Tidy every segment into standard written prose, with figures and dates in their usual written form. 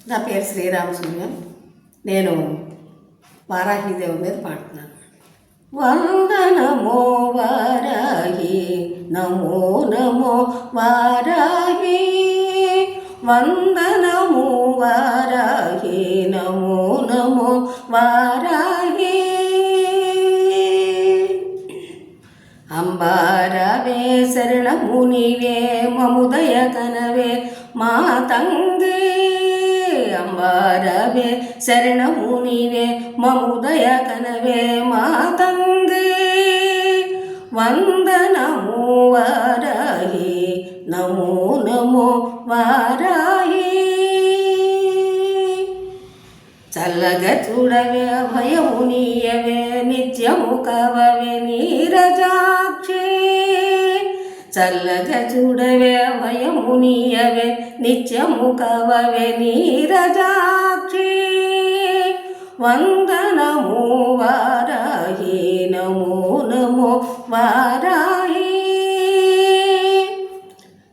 నా పేరు శ్రీరామసుందరం. నేను వారాహిదేవి మీద పాడుతున్నాను. వందనమో వారాహి, నమో నమో వారాహి, వందనమో వారాహి, నమో నమో వారాహి. అంబారవే శరణము నీవే, మముదయ కనవే మా తంగే. అంబారవే శరణము నీవే, మముదయ కనవే మా తంగే. వందనము వారాహి, నమో నమో వారాహి. చల్లగా చూడవే అభయము నీయవే, నిత్యము కవవే నీరజాక్షి. చల్లగా చూడవే అభయము నీయవే, నిత్యము కవవే నీరజాక్షి. వందనము వారాహి, నమో నమో వారాహి.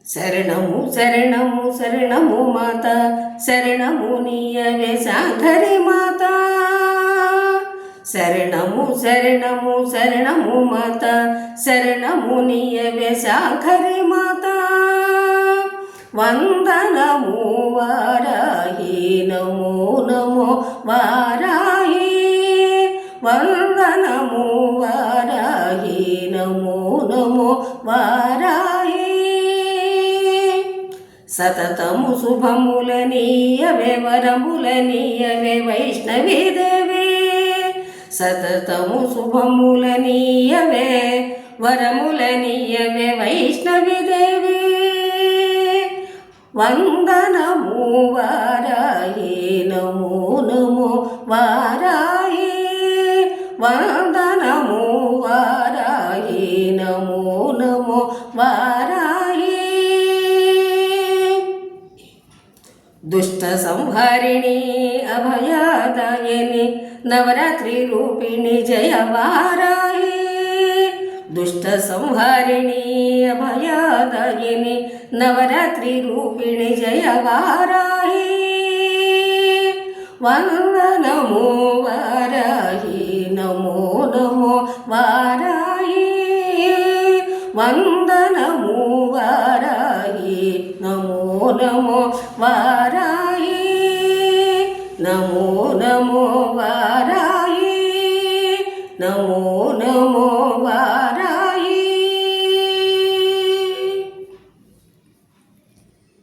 శరణము శరణము శరణము మాత, శరణము నీయవే శాంకరి మాత. శరణము శరణము శరణము మాత, శరణము నీయవే శాంకరి మాత. వందనము వారాహి, నమో నమో వారాహి. వందనము వారాహి, నమో నమో వారాహి. సతతము శుభములనీయవే, వరములనీయవే వైష్ణవీ దేవి. సతతము శుభములనీయవే, వరములనీయవే వైష్ణవీ దేవి. వందనము వారాహి, నమో నమో వారాహి. వందనము వారాహి, నమో నమో వారాహి. దుష్ట సంహారిణి అభయదాయిని, నవరాత్రి రూపిణి జయ వారాహి. దుష్ట సంహారిణి అభయదాయిని, నవరాత్రి రూపిణి జయ వారాహి. వందనము వారాహి, నమో నమో వారాహి. వందనము వారాహి, నమో నమో వారాహి. నమో నమో వారాహి.